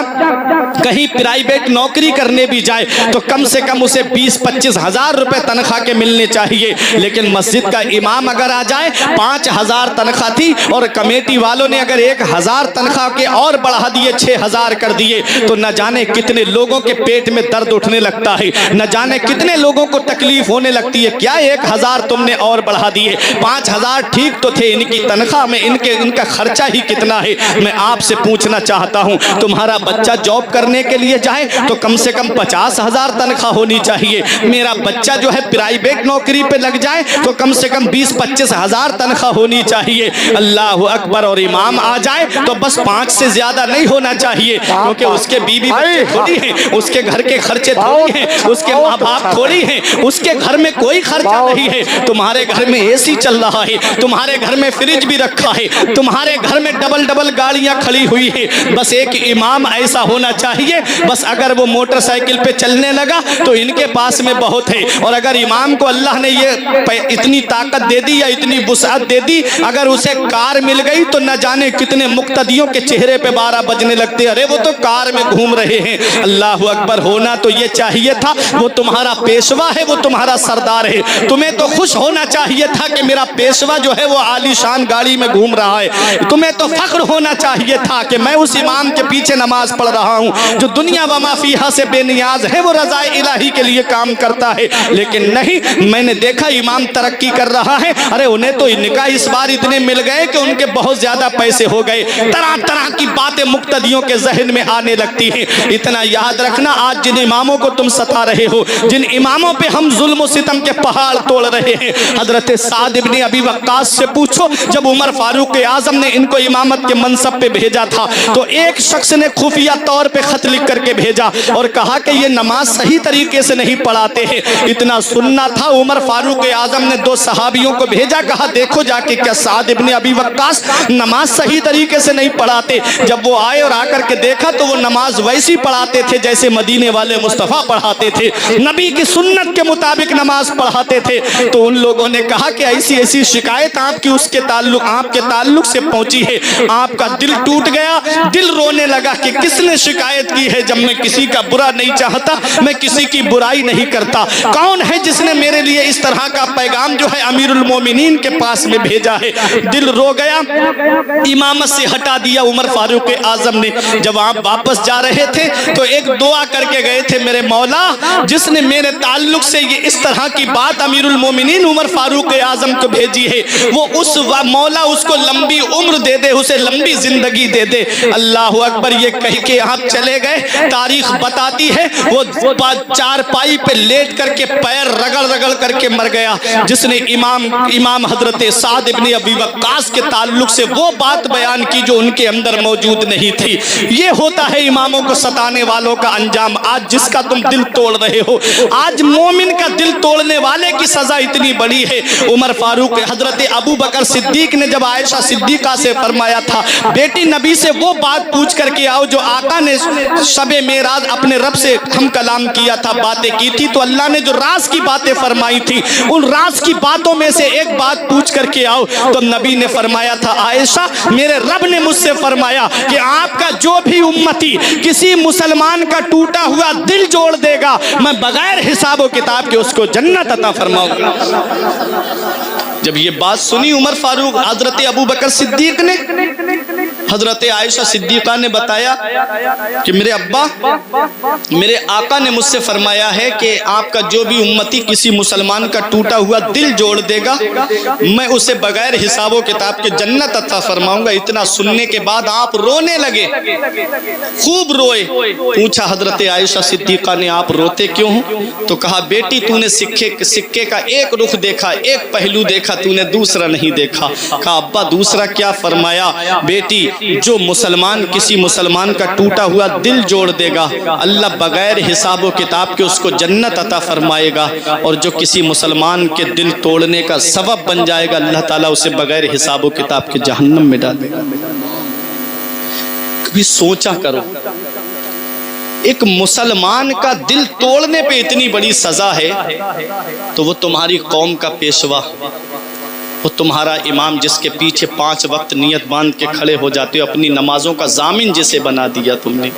کہیں پرائیویٹ نوکری کرنے بھی جائے تو کم سے کم اسے 20-25 ہزار روپے تنخواہ کے ملنے چاہیے، لیکن مسجد کا امام اگر آ جائے 5,000 تنخواہ تھی اور کمیٹی والوں نے اگر 1,000 تنخواہ کے اور بڑھا دیے 6,000 کر دیے تو نہ جانے کتنے لوگوں کے پیٹ میں درد اٹھنے لگتا ہے، نہ جانے کتنے لوگوں کو تکلیف ہونے لگتی ہے۔ کیا 1,000 تم نے اور بڑھا دیے؟ 5,000 ٹھیک تو تھے، ان کی تنخواہ میں ان کا خرچہ ہی کتنا ہے۔ میں آپ سے پوچھنا چاہتا ہوں تمہارا بچہ جاب کرنے کے لیے جائے تو کم سے کم 50,000 تنخواہ ہونی چاہیے، میرا بچہ جو ہے پرائیویٹ نوکری پہ لگ جائے تو کم سے کم 20-25 ہزار تنخواہ ہونی چاہیے۔ اللہ اکبر! اور امام آ جائے تو بس 5 سے زیادہ نہیں ہونا چاہیے، کیونکہ اس کے بیوی بچے تھوڑی ہیں، اس کے گھر घर के खर्चे थोड़ी हैं, उसके माँ बाप थोड़ी हैं, उसके घर में कोई खर्चा नहीं है। तुम्हारे घर में एसी चल रहा है, तुम्हारे घर में फ्रिज भी रखा है, तुम्हारे घर में डबल डबल गाड़ियां खड़ी हुई है। बस एक इमाम ऐसा होना चाहिए, बस अगर वो मोटरसाइकिल पे चलने लगा तो इनके पास में बहुत है। और अगर इमाम को अल्लाह ने ये इतनी ताकत दे दी या इतनी वुसअत दे दी, अगर उसे कार मिल गई तो न जाने कितने मुक्तदियों के चेहरे पे 12 बजने लगते, अरे वो तो कार में घूम रहे हैं। अल्लाह अकबर, होना तो ये चाहिए था, वो तुम्हारा पेशवा है, वो तुम्हारा सरदार है। तुम्हें तो खुश होना चाहिए था कि मेरा पेशवा जो है वो आलीशान गाड़ी में घूम रहा है। तुम्हें तो फख्र होना चाहिए था कि मैं उस इमाम के पीछे नमाज पढ़ रहा हूँ जो दुनिया व मा फीहा से बेनियाज है, वो रज़ाए इलाही के लिए काम करता है। लेकिन नहीं, मैंने देखा इमाम तरक्की कर रहा है, अरे उन्हें तो निकाह इस बार इतने मिल गए कि उनके बहुत ज्यादा पैसे हो गए। तरह तरह की बातें मुक्तदियों के जहन में आने लगती हैं। इतना याद रखना, आज जिन इमामों को तुम सता रहे हो, जिन इमामों पे हम जुल्म सितम के पहाड़ तोड़ रहे हैं, हजरत साद इब्न अबी वक्कास से पूछो, जब उमर फारूक आजम ने इनको इमामत के मनसब पे भेजा था तो एक शख्स ने खुफिया तौर पे खत लिख करके भेजा और कहा कि ये नमाज सही तरीके से नहीं पढ़ाते हैं। इतना सुनना था, उमर फारूक आजम ने 2 सहाबियों को भेजा, कहा देखो जाके क्या साद इब्न अबी वक्कास नमाज सही तरीके से नहीं पढ़ाते। जब वो आए और आकर के देखा तो वो नमाज वैसी पढ़ाते थे जैसे मदीने वाले मुस्तफ़ा पढ़ाते थे, नबी की सुन्नत के मुताबिक नमाज पढ़ाते थे। तो उन लोगों ने कहा कि ऐसी ऐसी शिकायत आपकी आपके ताल्लुक से पहुंची है। आपका दिल टूट गया, दिल रोने लगा कि किसने शिकायत की है। जब मैं किसी का बुरा नहीं चाहता, मैं किसी की बुराई नहीं करता, कौन है जिसने मेरे लिए इस तरह का पैगाम जो है अमीरुल मोमिनीन के पास में भेजा है। दिल रो गया, इमामत से हटा दिया उमर फारूक आजम ने। जब आप वापस जा रहे थे तो एक दुआ करके गए थे, मेरे मौला जिसने मेरे ताल्लुक से ये इस तरह की बात अमीरुल मोमिनीन उमर फारूक आजम को भेजी है, वो उस मौला उसको लंबी उम्र दे दे, उसे लंबी जिंदगी दे दे। अल्लाह अकबर, ये कह के आप चले गए। तारीख बताती है वो 4 पाई पे लेट करके पैर रगड़ रगड़ करके मर गया, जिसने इमाम हजरत साद इब्न अबी वक्कास के ताल्लुक से वो बात बयान की जो उनके अंदर मौजूद नहीं थी। ये होता है इमामों को सताने वालों का अंजाम। आज जिसका तुम दिल तोड़ रहे हो, आज मोमिन का दिल तोड़ने वाले की सजा इतनी बड़ी है। उमर फारूक, हजरत अबू बकर सिद्दीक ने जब आयशा सिद्दीका से फरमाया था, बेटी नबी से वो बात पूछ करके आओ जो आका ने शबे मेराज अपने रब से हम कलाम किया था, बातें की थी, तो अल्लाह ने जो राज की बातें फरमाई थी, उन राज की बातों में से एक बात पूछ करके आओ। तो नबी ने फरमाया था, आयशा मेरे रब ने मुझसे फरमाया कि आपका जो भी उम्मती किसी मुसलमान का टूटा हुआ दिल जोड़ देगा, मैं बगैर हिसाब व किताब के उसको जन्नत अता फरमाऊंगा। जब ये बात सुनी उमर फारूक, हजरत अबू बकर सिद्दीक ने, हजरत आयशा सिद्दीका ने बताया कि मेरे अब्बा, मेरे आका ने मुझसे फरमाया है कि आपका जो भी उम्मती किसी मुसलमान का टूटा हुआ दिल जोड़ देगा, मैं उसे बगैर हिसाब व किताब के जन्नत अता फरमाऊंगा। इतना सुनने के बाद आप रोने लगे, खूब रोए। पूछा हजरत आयशा सिद्दीका ने, आप रोते क्यों हो? तो कहा, बेटी तूने सिक्के का एक रुख देखा, एक पहलू देखा, तूने दूसरा नहीं देखा। कहा, अब्बा दूसरा क्या? फरमाया, बेटी जो मुसलमान किसी मुसलमान का टूटा हुआ दिल जोड़ देगा, अल्लाह बगैर हिसाब व किताब के उसको जन्नत अता फरमाएगा, और जो किसी मुसलमान के दिल तोड़ने का सबब बन जाएगा, अल्लाह ताला उसे बगैर हिसाब व किताब के जहन्नम में डालेगा। कभी सोचा करो, एक मुसलमान का दिल तोड़ने पे इतनी बड़ी सजा है, तो वो तुम्हारी कौम का पेशवा, वो तुम्हारा इमाम जिसके पीछे 5 वक्त नियत बांध के खड़े हो जाते हो, अपनी नमाजों का जामिन जिसे बना दिया तुमने।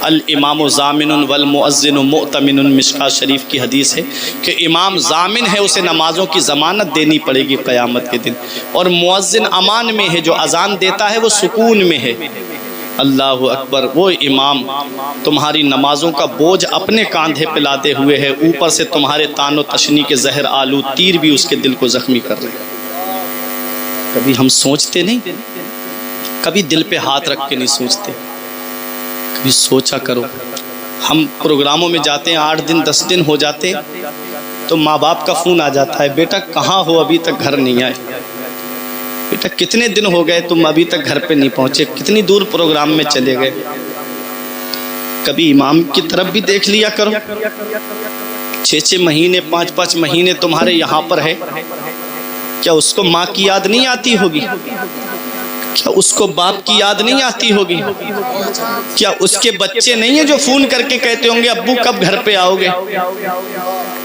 अल इमाम जामिनुन वल मुअज्जिनु मुअतमिनुन, मिशकात शरीफ की हदीस है कि इमाम जामिन है, उसे नमाजों की ज़मानत देनी पड़ेगी क़यामत के दिन, और मुअज्जिन अमान में है, जो अजान देता है वो सुकून में है। अल्लाह अकबर, वो इमाम तुम्हारी नमाजों का बोझ अपने कांधे पे लादे हुए है, ऊपर से तुम्हारे तानो तशनी के जहर आलू तीर भी उसके दिल को जख्मी कर रहे हैं। कभी हम सोचते नहीं, कभी दिल पे हाथ रख के नहीं सोचते। कभी सोचा करो, हम प्रोग्रामों में जाते हैं, 8 दिन 10 दिन हो जाते, तो माँ बाप का फ़ोन आ जाता है, बेटा कहाँ हो, अभी तक घर नहीं आए, बेटा कितने दिन हो गए तुम अभी तक घर पे नहीं पहुँचे, कितनी दूर प्रोग्राम में चले गए। कभी इमाम की तरफ भी देख लिया करो। 6-6 महीने 5-5 महीने तुम्हारे यहाँ पर है, क्या उसको माँ की याद नहीं आती होगी? क्या उसको बाप की याद नहीं आती होगी? क्या उसके बच्चे नहीं है जो फोन करके कहते होंगे अब्बू कब घर पे आओगे?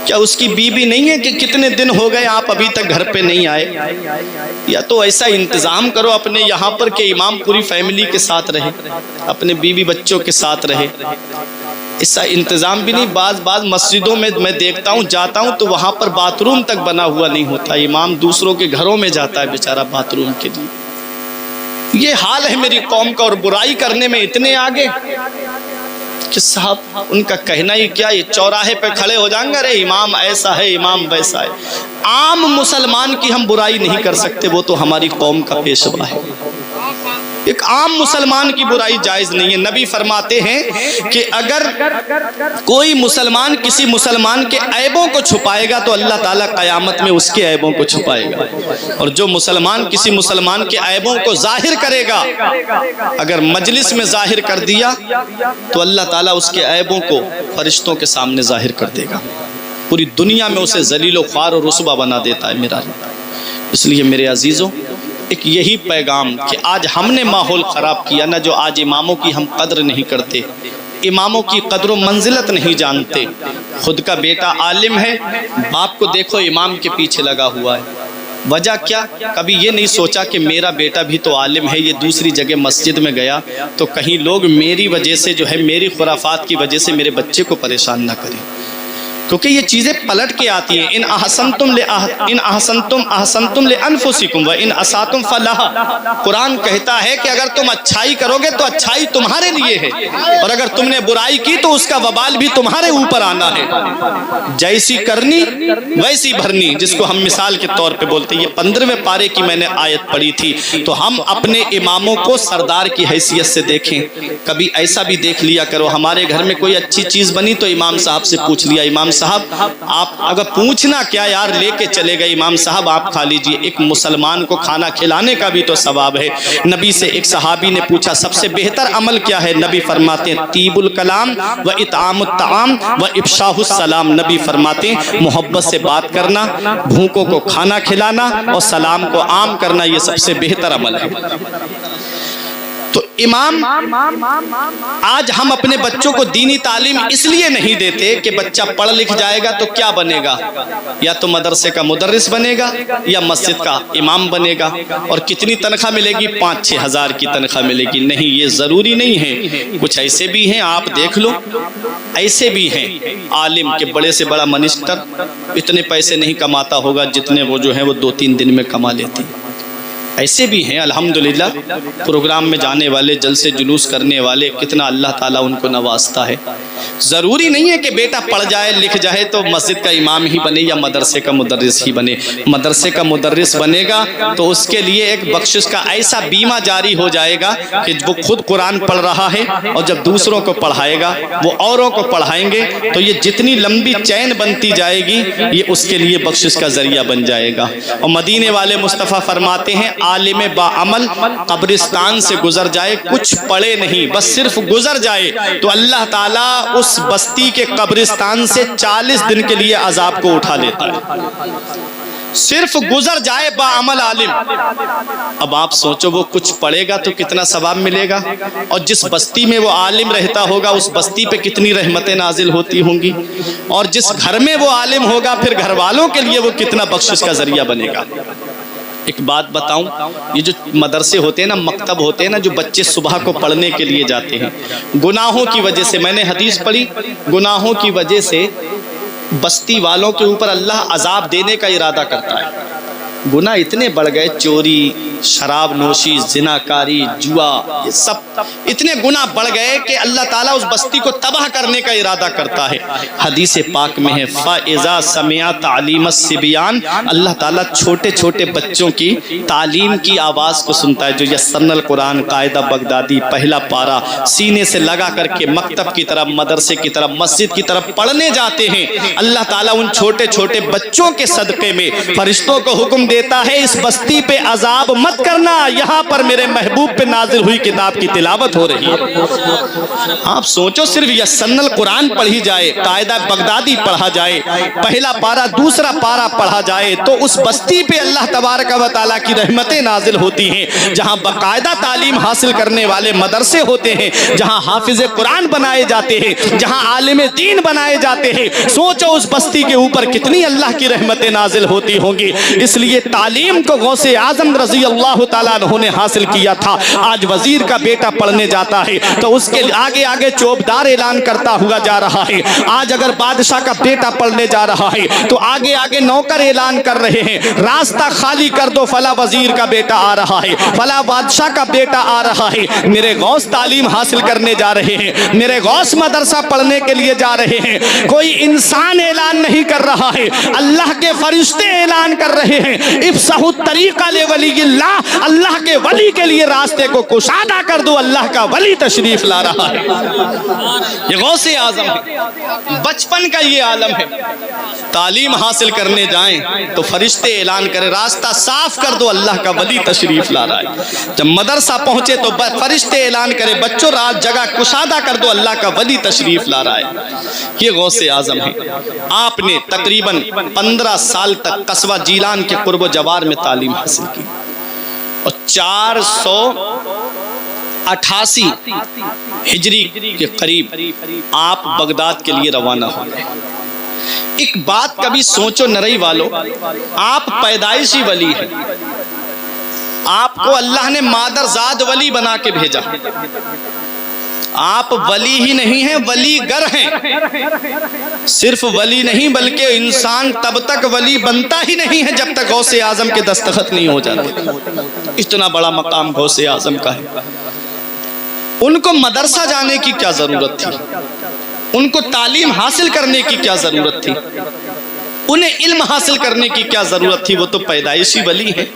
क्या उसकी बीबी नहीं है कि कितने दिन हो गए आप अभी तक घर पे नहीं आए? या तो ऐसा इंतजाम करो अपने यहाँ पर कि इमाम पूरी फैमिली के साथ रहे, अपने बीबी बच्चों के साथ रहे। ऐसा इंतजाम भी नहीं। बाज मस्जिदों में मैं देखता हूँ, जाता हूँ तो वहाँ पर बाथरूम तक बना हुआ नहीं होता, इमाम दूसरों के घरों में जाता है बेचारा बाथरूम के लिए। ये हाल है मेरी कौम का, और बुराई करने में इतने आगे कि साहब उनका कहना ही क्या, ये चौराहे पे खड़े हो जाएंगे, अरे इमाम ऐसा है इमाम वैसा है। आम मुसलमान की हम बुराई नहीं कर सकते, वो तो हमारी कौम का पेशवा है। एक आम मुसलमान की बुराई जायज नहीं है। नबी फरमाते हैं कि अगर कोई मुसलमान किसी मुसलमान के ऐबों को छुपाएगा तो अल्लाह ताला क़यामत में उसके ऐबों को छुपाएगा, और जो मुसलमान किसी मुसलमान के ऐबों को जाहिर करेगा, अगर मजलिस में जाहिर कर दिया तो अल्लाह ताला उसके ऐबों को फरिश्तों के सामने जाहिर कर देगा, पूरी दुनिया में उसे जलील व ख्वार और रुसवा बना देता है मेरा। इसलिए मेरे अजीज़ों, एक यही पैगाम कि आज हमने माहौल ख़राब किया ना, जो आज इमामों की हम कद्र नहीं करते, इमामों की कद्र व मंजिलत नहीं जानते। खुद का बेटा आलिम है, बाप को देखो इमाम के पीछे लगा हुआ है, वजह क्या? कभी ये नहीं सोचा कि मेरा बेटा भी तो आलिम है, ये दूसरी जगह मस्जिद में गया तो कहीं लोग मेरी वजह से जो है, मेरी खुराफात की वजह से मेरे बच्चे को परेशान ना करें, क्योंकि ये चीज़ें पलट के आती हैं। इन अहसनतुम ले अनफुसिकुम व इन असातुम फलाहा। कुरान कहता है कि अगर तुम अच्छाई करोगे तो अच्छाई तुम्हारे लिए है, और अगर तुमने बुराई की तो उसका वबाल भी तुम्हारे ऊपर आना है। जैसी करनी वैसी भरनी, जिसको हम मिसाल के तौर पे बोलते हैं। ये 15वें पारे की मैंने आयत पढ़ी थी। तो हम अपने इमामों को सरदार की हैसियत से देखें। कभी ऐसा भी देख लिया करो, हमारे घर में कोई अच्छी चीज़ बनी तो इमाम साहब से पूछ लिया, इमाम साहब आप अगर पूछना क्या यार, लेके चले गए, इमाम साहब आप खा लीजिए। एक मुसलमान को खाना खिलाने का भी तो सवाब है। नबी से एक सहाबी ने पूछा सबसे बेहतर अमल क्या है? नबी फरमाते हैं तीबुल कलाम व इतामुत ताम व इफ्शाहुस सलाम। नबी फरमाते हैं मोहब्बत से बात करना, भूखों को खाना खिलाना और सलाम को आम करना, ये सबसे बेहतर अमल है। तो इमाम, आज हम अपने बच्चों को दीनी तालीम इसलिए नहीं देते कि बच्चा पढ़ लिख जाएगा तो क्या बनेगा, या तो मदरसे का मुदर्रिस बनेगा या मस्जिद का इमाम बनेगा, और कितनी तनख्वाह मिलेगी? 5-6 हज़ार की तनख्वाह मिलेगी। नहीं, ये ज़रूरी नहीं है। कुछ ऐसे भी हैं, आप देख लो, ऐसे भी हैं आलिम के बड़े से बड़ा मिनिस्टर इतने पैसे नहीं कमाता होगा जितने वो जो है वो 2-3 दिन में कमा लेते हैं। ऐसे भी हैं अल्हम्दुलिल्लाह, प्रोग्राम में जाने वाले, जलसे जुलूस करने वाले, कितना अल्लाह ताला उनको नवाजता है। ज़रूरी नहीं है कि बेटा पढ़ जाए लिख जाए तो मस्जिद का इमाम ही बने या मदरसे का मुदर्रिस ही बने। मदरसे का मुदर्रिस बनेगा तो उसके लिए एक बख्शिश का ऐसा बीमा जारी हो जाएगा कि वो खुद कुरान पढ़ रहा है और जब दूसरों को पढ़ाएगा वो औरों को पढ़ाएंगे, तो ये जितनी लंबी चैन बनती जाएगी ये उसके लिए बख्शिश का जरिया बन जाएगा। और मदीने वाले मुस्तफ़ा फरमाते हैं आलिम बाअमल कब्रिस्तान से गुजर जाए, कुछ पढ़े नहीं, बस सिर्फ गुजर जाए, तो अल्लाह ताला उस बस्ती के कब्रिस्तान से 40 दिन के लिए अजाब को उठा लेता है। सिर्फ गुजर जाए बाअमल आलिम। अब आप सोचो वो कुछ पढ़ेगा तो कितना सवाब मिलेगा, और जिस बस्ती में वो आलिम रहता होगा उस बस्ती पे कितनी रहमतें नाजिल होती होंगी, और जिस घर में वो आलिम होगा फिर घर वालों के लिए वो कितना बख्शिश का जरिया बनेगा। एक बात बताऊं, ये जो मदरसे होते हैं ना, मकतब होते हैं ना, जो बच्चे सुबह को पढ़ने के लिए जाते हैं, गुनाहों की वजह से, मैंने हदीस पढ़ी, गुनाहों की वजह से बस्ती वालों के ऊपर अल्लाह अजाब देने का इरादा करता है। गुनाह इतने बढ़ गए, चोरी, शराब नोशी, जिनाकारी, जुआ, ये सब इतने गुनाह बढ़ गए कि अल्लाह ताला उस बस्ती को तबाह करने का इरादा करता है। हदीस पाक में है फ़ाइज़ा समिया तालीम सिबियान, अल्लाह ताला छोटे छोटे बच्चों की तालीम की आवाज़ को सुनता है। जो यस्सरनल कुरान कायदा बगदादी पहला पारा सीने से लगा करके मकतब की तरफ, मदरसे की तरफ, मस्जिद की तरफ पढ़ने जाते हैं, अल्लाह ताला उन छोटे छोटे बच्चों के सदक़े में फरिश्तों को हुक्म देता है इस बस्ती पे अजाब मत मत करना, यहाँ पर मेरे महबूब पे नाजिल हुई किताब की तिलावत हो रही है। आप सोचो, सिर्फ यस्सनल कुरान पढ़ी जाए, कायदा बगदादी पढ़ा जाए, पहला पारा दूसरा पारा पढ़ा जाए, तो उस बस्ती पे अल्लाह तबारक व तआला की रहमतें नाजिल होती हैं, जहाँ बाकायदा तालीम हासिल करने वाले मदरसे होते हैं, जहाँ हाफिज कुरान बनाए जाते हैं, जहाँ आलिम दीन बनाए जाते हैं। सोचो उस बस्ती के ऊपर कितनी अल्लाह की रहमतें नाजिल होती होंगी। इसलिए तालीम को गौसे आजम रजी अल्लाह तआला अन्हु ने हासिल किया था। आज वजीर का बेटा पढ़ने जाता है तो उसके आगे आगे चौबदार ऐलान करता हुआ जा रहा है। आज अगर बादशाह का बेटा पढ़ने जा रहा है तो आगे आगे नौकर ऐलान कर रहे हैं, रास्ता खाली कर दो, फला वजीर का बेटा आ रहा है, फला बादशाह का बेटा आ रहा है। मेरे गौस तालीम हासिल करने जा रहे हैं, मेरे गौस मदरसा पढ़ने के लिए जा रहे हैं। कोई इंसान ऐलान नहीं कर रहा है, अल्लाह के फरिश्ते ऐलान कर रहे हैं। इफ्सहु तरीका ले वलील्लाह, अल्लाह के वली के लिए रास्ते को कुशादा कर दो, अल्लाह का वली तशरीफ ला रहा है। ये गौसे आजम है, बचपन का ये आलम है। तालीम हासिल करने जाएं तो फरिश्ते ऐलान करें, रास्ता साफ कर दो, अल्लाह का वली तशरीफ ला रहा है। जब मदरसा पहुंचे तो फरिश्ते ऐलान करें, बच्चों रात जगह कुशादा कर दो, अल्लाह का वली तशरीफ ला रहा है। ये गौसे आजम है। आपने तकरीबन 15 साल तक कस्बा जीलान के कुर्ब जवार में तालीम हासिल की और 488 हिजरी के करीब आप बगदाद के लिए रवाना हो गए। एक बात कभी सोचो नरई वालों, आप पैदाइशी वली हैं, आपको अल्लाह ने मादरजाद वली बना के भेजा। आप वली ही नहीं हैं, वली गर हैं। सिर्फ वली नहीं बल्कि इंसान तब तक वली बनता ही नहीं है जब तक गौसे आजम के दस्तखत नहीं हो जाते। इतना बड़ा मकाम गौसे आजम का है। उनको मदरसा जाने की क्या जरूरत थी, उनको तालीम हासिल करने की क्या जरूरत थी, उन्हें इल्म हासिल करने की क्या जरूरत थी? वो तो पैदाइशी वली है।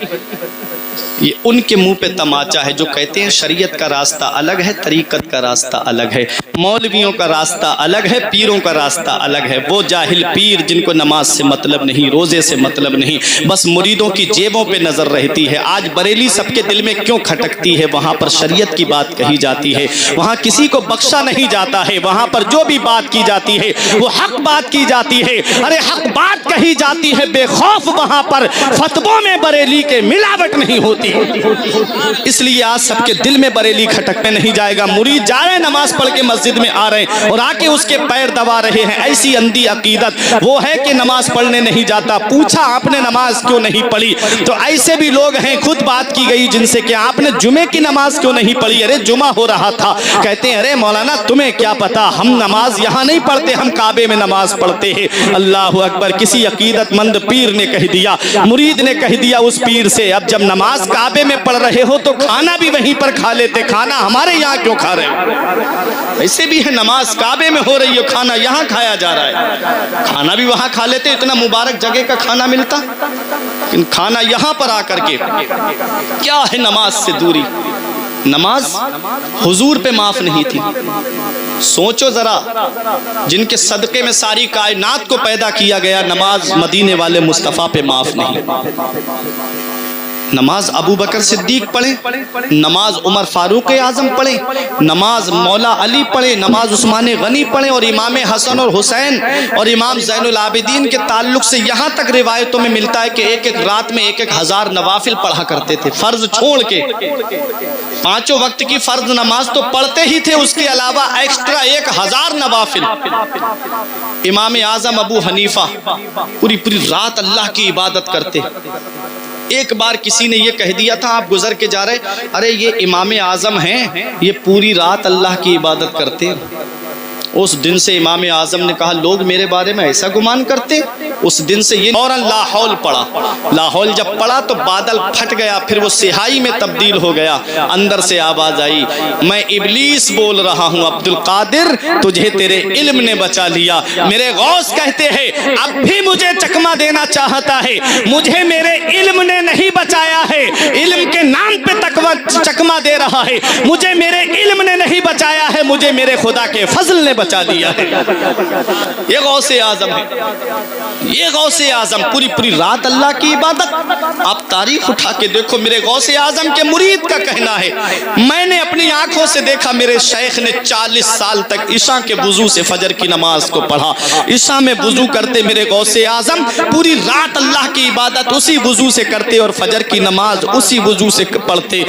ये उनके मुंह पे तमाचा है जो कहते हैं शरीयत का रास्ता अलग है, तरीकत का रास्ता अलग है, मौलवियों का रास्ता अलग है, पीरों का रास्ता अलग है। वो जाहिल पीर जिनको नमाज से मतलब नहीं, रोजे से मतलब नहीं, बस मुरीदों की जेबों पे नजर रहती है। आज बरेली सबके दिल में क्यों खटकती है? वहां पर शरीयत की बात कही जाती है, वहां किसी को बख्शा नहीं जाता है, वहां पर जो भी बात की जाती है वो हक बात की जाती है। अरे हक बात कही जाती है बेखौफ, वहां पर फतवों में बरेली के मिलावट नहीं होती। इसलिए आज सबके दिल में बरेली खटकने नहीं जाएगा। मुरीद जा रहे हैं, नमाज पढ़ के मस्जिद में आ रहे हैं और आके उसके पैर दबा रहे हैं। ऐसी अंधी अकीदत वो है कि नमाज पढ़ने नहीं जाता। पूछा आपने नमाज क्यों नहीं पढ़ी? तो ऐसे भी लोग हैं, खुद बात की गई जिनसे कि आपने जुमे की नमाज क्यों नहीं पढ़ी? अरे जुमा हो रहा था। कहते हैं अरे मौलाना तुम्हें क्या पता, हम नमाज यहाँ नहीं पढ़ते, हम काबे में नमाज पढ़ते हैं। अल्लाह अकबर। किसी अकीदतमंद पीर ने कह दिया, मुरीद ने कह दिया उस पीर से, अब जब नमाज काबे में पढ़ रहे हो तो खाना भी वहीं पर खा लेते, खाना हमारे यहाँ क्यों खा रहे हो? ऐसे भी है, नमाज काबे में हो रही हो, खाना यहाँ खाया जा रहा है, खाना भी वहां खा लेते, इतना मुबारक जगह का खाना मिलता, लेकिन खाना यहाँ पर आकर के क्या है? नमाज से दूरी। नमाज हुजूर पे माफ नहीं थी। सोचो जरा, जिनके सदके में सारी कायनात को पैदा किया गया, नमाज मदीने वाले मुस्तफ़ा पे माफ नहीं। नमाज अबू बकर सिद्दीक पढ़े, नमाज उमर फारूक आजम पढ़े, नमाज मौला अली पढ़े, नमाज उस्मान गनी पढ़े, और इमाम हसन और हुसैन और इमाम ज़ैनुल आबिदीन के ताल्लुक से यहाँ तक रिवायतों में मिलता है कि एक एक रात में 1,000 नवाफिल पढ़ा करते थे, फर्ज छोड़ के। 5 वक्त की फर्ज नमाज तो पढ़ते ही थे, उसके अलावा एक्स्ट्रा 1,000 नवाफिल। इमाम आजम अबू हनीफा पूरी पूरी रात अल्लाह की इबादत करते। एक बार किसी ने ये कह दिया था, आप गुजर के जा रहे, अरे ये इमाम आजम हैं, ये पूरी रात अल्लाह की इबादत करते। उस दिन से इमाम आजम ने कहा लोग मेरे बारे में ऐसा गुमान करते। उस दिन से ये फौरन लाहौल पड़ा। लाहौल जब पड़ा तो बादल फट गया, फिर वो सिहाई में तब्दील हो गया। अंदर से आवाज आई, मैं इबलीस बोल रहा हूँ, अब्दुल कादिर तुझे तेरे इल्म ने बचा लिया। मेरे गौस कहते हैं अब भी मुझे चकमा देना चाहता है, मुझे मेरे इल्म ने नहीं बचाया है, इल्म के नाम पे चकमा दे रहा है। मुझे मेरे इल्म ने नहीं बचाया है, मुझे मेरे खुदा के फजल ने बचा लिया है। ये गौसे आजम है। ये गौसे आजम पूरी पूरी रात अल्लाह की इबादत। आप तारीख उठा के देखो, मेरे गौसे आजम के मुरीद का कहना है, मैंने अपनी आंखों से देखा मेरे शेख ने 40 साल तक ईशा के वुजू से फजर की नमाज को पढ़ा। ईशा में वुजू करते मेरे गौसे आजम, पूरी रात अल्लाह की इबादत उसी वुजू से करते और फजर की नमाज उसी वुजू से पढ़ते।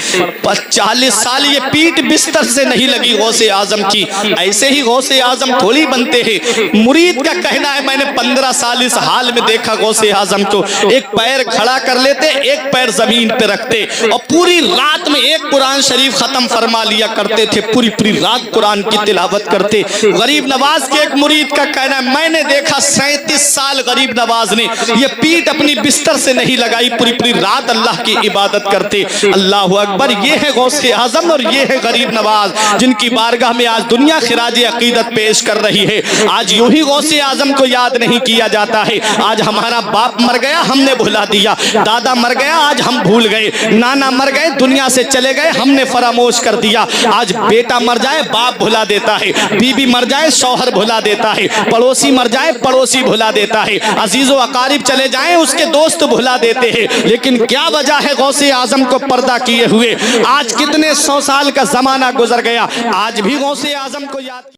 40 साल ये पीठ बिस्तर से नहीं लगी गौसे आजम की। ऐसे ही गौसे आजम थोड़ी बनते हैं। मुरीद का कहना है, मैंने 15 साल इस हाल में देखा गौसे आजम को, एक पैर खड़ा कर लेते, एक पैर जमीन पे रखते और पूरी रात में एक कुरान शरीफ खत्म फरमा लिया करते थे। पूरी पूरी रात कुरान की तिलावत करते। गरीब नवाज के एक मुरीद का कहना है, मैंने देखा 37 साल गरीब नवाज ने ये पीठ अपनी बिस्तर से नहीं लगाई, पूरी पूरी रात अल्लाह की इबादत करते। अल्लाह अकबर। ये है गौसे आजम और ये है गरीब नवाज, जिनकी बारगाह में आज दुनिया खिराज अकीदत पेश कर रही है। आज यूं ही गौसे आजम को याद नहीं किया जाता है। आज हमारा बाप मर गया, हमने भुला दिया, दादा मर गया, आज हम भूल गए, नाना मर गए, दुनिया से चले गए, हमने फरामोश कर दिया। आज बेटा मर जाए बाप भुला देता है, बीबी मर जाए शौहर भुला देता है, पड़ोसी मर जाए पड़ोसी भुला देता है, अजीजो अकारिब चले जाएं उसके दोस्त भुला देते हैं। लेकिन क्या वजह है गौसे आजम को पर्दा किए हुए? आज कितने 100 साल का जमाना गुजर गया, आज भी गौसे आजम को याद